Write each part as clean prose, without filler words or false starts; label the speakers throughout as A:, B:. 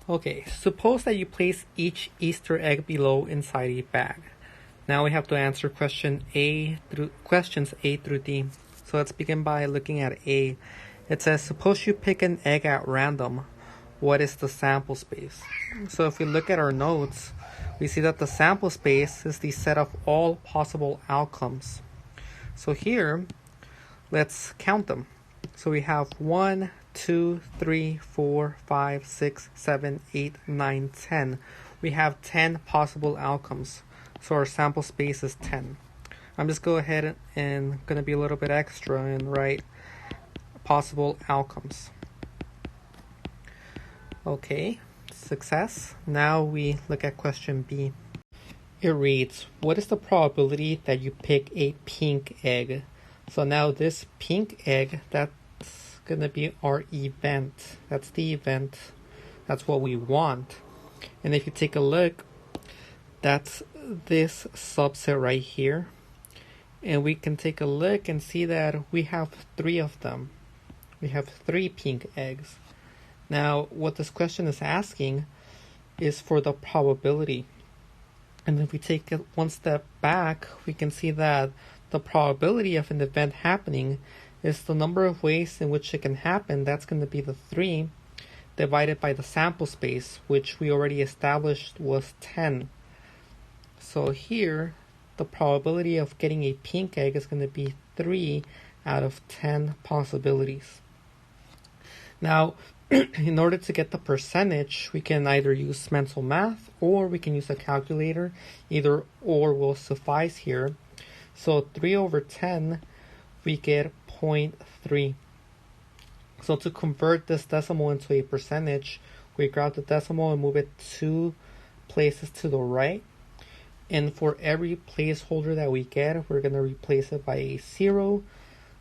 A: Okay, suppose that you place each Easter egg below inside a bag. Now we have to answer questions A through D. So let's begin by looking at A. It says, suppose you pick an egg at random. What is the sample space? So if we look at our notes, we see that the sample space is the set of all possible outcomes. So here, let's count them. So we have 1, 2, 3, 4, 5, 6, 7, 8, 9, 10. We have 10 possible outcomes. So our sample space is 10. I'm just go ahead and going to be a little bit extra and write possible outcomes. Okay, success. Now we look at question B. It reads, what is the probability that you pick a pink egg? So now this pink egg, that's going to be our event. That's the event. That's what we want. And if you take a look, that's this subset right here. And we can take a look and see that we have 3 of them. We have 3 pink eggs. Now, what this question is asking is for the probability. And if we take it one step back, we can see that the probability of an event happening is the number of ways in which it can happen. That's going to be the 3 divided by the sample space, which we already established was 10. So here, the probability of getting a pink egg is going to be 3 out of 10 possibilities. Now, in order to get the percentage, we can either use mental math or we can use a calculator. Either or will suffice here. So 3 over 10, we get 0.3. So to convert this decimal into a percentage, we grab the decimal and move it 2 places to the right. And for every placeholder that we get, we're going to replace it by a 0.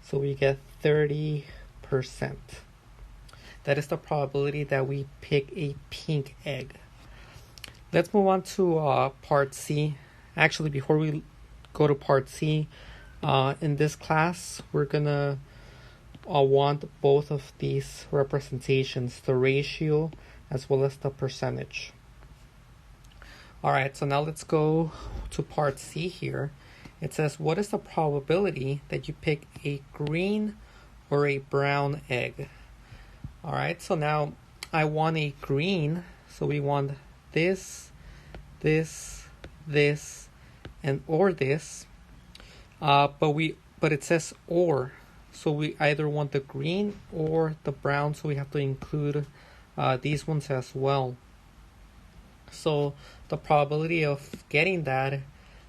A: So we get 30%. That is the probability that we pick a pink egg. Let's move on to part C. Actually, before we go to part C, in this class, we're going to want both of these representations, the ratio as well as the percentage. Alright, so now let's go to part C here. It says, what is the probability that you pick a green or a brown egg? Alright, so now I want a green, so we want this, and or this, but it says or, so we either want the green or the brown, so we have to include these ones as well. So the probability of getting that,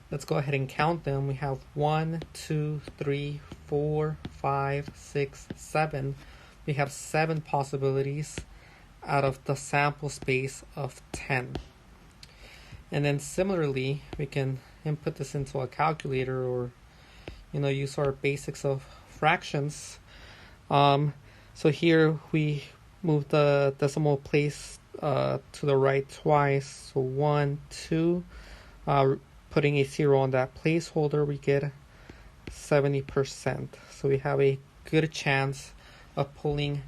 A: let's go ahead and count them. We have 1, 2, 3, 4, 5, 6, 7. We have 7 possibilities out of the sample space of 10. And then similarly, we can input this into a calculator or use our basics of fractions. So here we move the decimal place to the right twice. So 1, 2, putting a 0 on that placeholder, we get 70%. So we have a good chance of pulling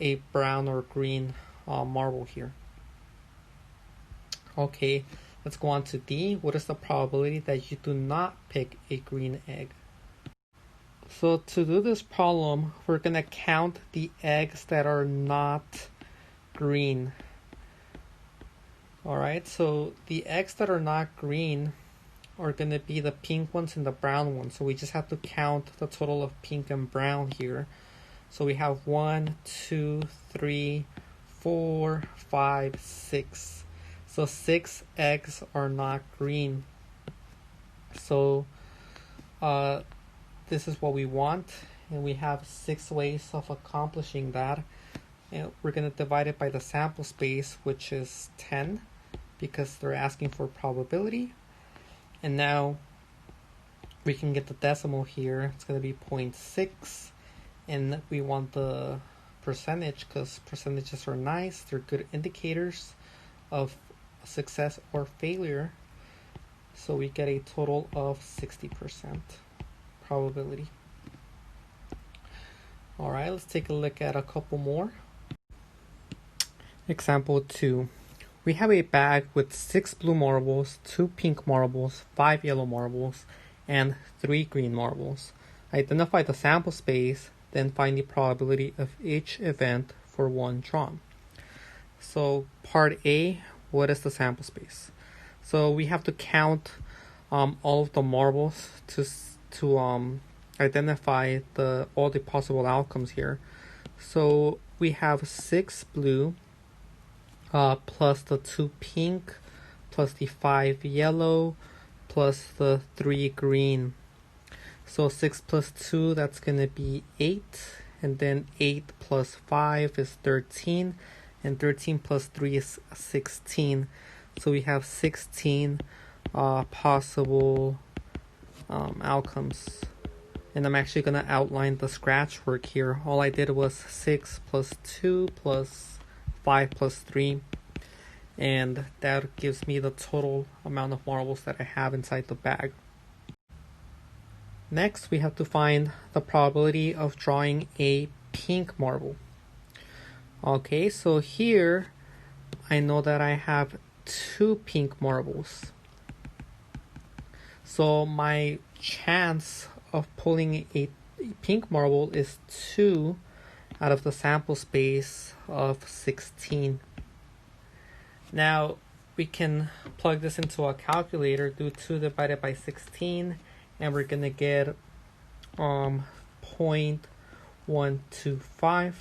A: a brown or green marble here. Okay, let's go on to D. What is the probability that you do not pick a green egg? So to do this problem, we're going to count the eggs that are not green. Alright, so the eggs that are not green are going to be the pink ones and the brown ones. So we just have to count the total of pink and brown here. So we have 1, 2, 3, 4, 5, 6. So 6 eggs are not green. So this is what we want, and we have 6 ways of accomplishing that. And we're going to divide it by the sample space, which is 10, because they're asking for probability. And now we can get the decimal here. It's going to be 0.6. And we want the percentage because percentages are nice. They're good indicators of success or failure. So we get a total of 60% probability. All right, let's take a look at a couple more. Example 2. We have a bag with 6 blue marbles, 2 pink marbles, 5 yellow marbles, and 3 green marbles. Identify the sample space, then find the probability of each event for one drawn. So part A, what is the sample space? So we have to count all of the marbles to identify all the possible outcomes here. So we have 6 blue plus the 2 pink plus the 5 yellow plus the 3 green. So 6 plus 2, that's going to be 8, and then 8 plus 5 is 13, and 13 plus 3 is 16. So we have 16 possible outcomes. And I'm actually going to outline the scratch work here. All I did was 6 plus 2 plus 5 plus 3. And that gives me the total amount of marbles that I have inside the bag. Next, we have to find the probability of drawing a pink marble. Okay, so here I know that I have 2 pink marbles. So my chance of pulling a pink marble is 2 out of the sample space of 16. Now we can plug this into a calculator, do 2 divided by 16, and we're gonna get 0.125.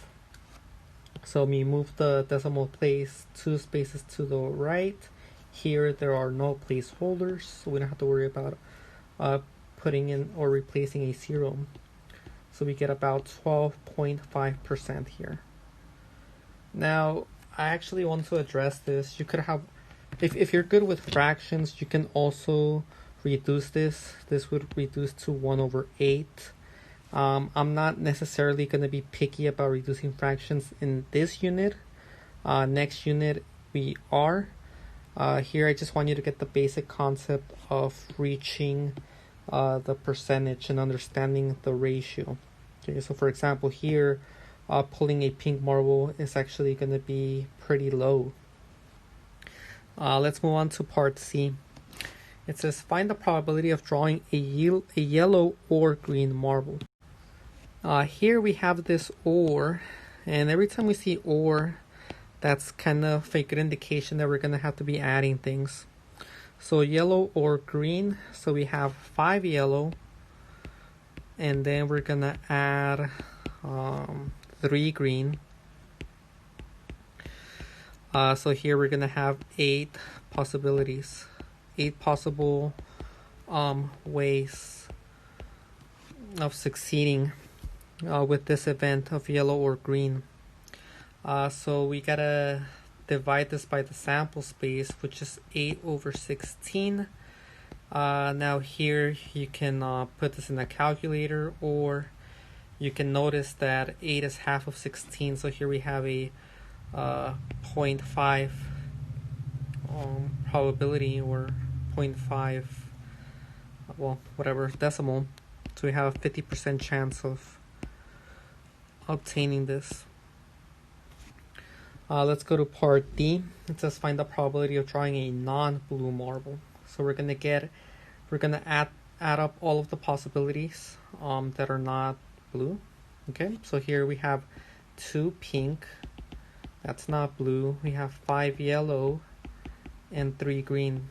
A: So we move the decimal place 2 spaces to the right. Here there are no placeholders, so we don't have to worry about putting in or replacing a 0. So we get about 12.5% here. Now I actually want to address this. You could have, if you're good with fractions, you can also reduce this. This would reduce to 1/8. I'm not necessarily going to be picky about reducing fractions in this unit. Next unit we are. Here I just want you to get the basic concept of reaching the percentage and understanding the ratio. Okay, so for example here, pulling a pink marble is actually going to be pretty low. Let's move on to part C. It says find the probability of drawing a yellow or green marble. Here we have this or, and every time we see or, that's kind of a good indication that we're going to have to be adding things. So yellow or green, so we have 5 yellow, and then we're going to add 3 green. So here we're going to have 8 possibilities, 8 possible ways of succeeding with this event of yellow or green. So we gotta divide this by the sample space, which is 8/16. Now here you can put this in a calculator, or you can notice that 8 is half of 16. So here we have a 0.5 probability, or 0.5, well, whatever, decimal. So we have a 50% chance of obtaining this. Let's go to part D. It says find the probability of drawing a non-blue marble. So we're gonna add up all of the possibilities that are not blue. Okay, so here we have 2 pink, that's not blue. We have 5 yellow and 3 green.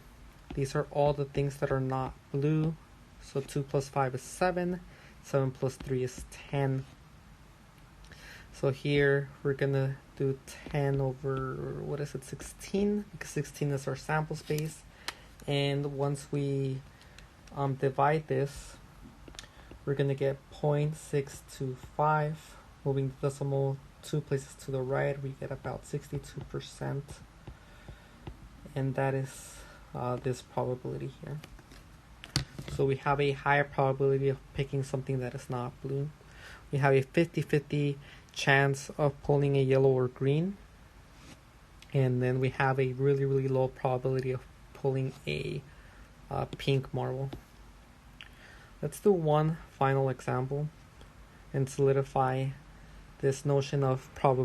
A: These are all the things that are not blue. So 2 plus 5 is 7, 7 plus 3 is 10. So here we're gonna do 10 over, 16, because 16 is our sample space. And once we divide this, we're gonna get 0.625. Moving the decimal 2 places to the right, we get about 62%. And that is this probability here. So we have a higher probability of picking something that is not blue. We have a 50-50 chance of pulling a yellow or green, and then we have a really low probability of pulling a pink marble. Let's do one final example and solidify this notion of probability.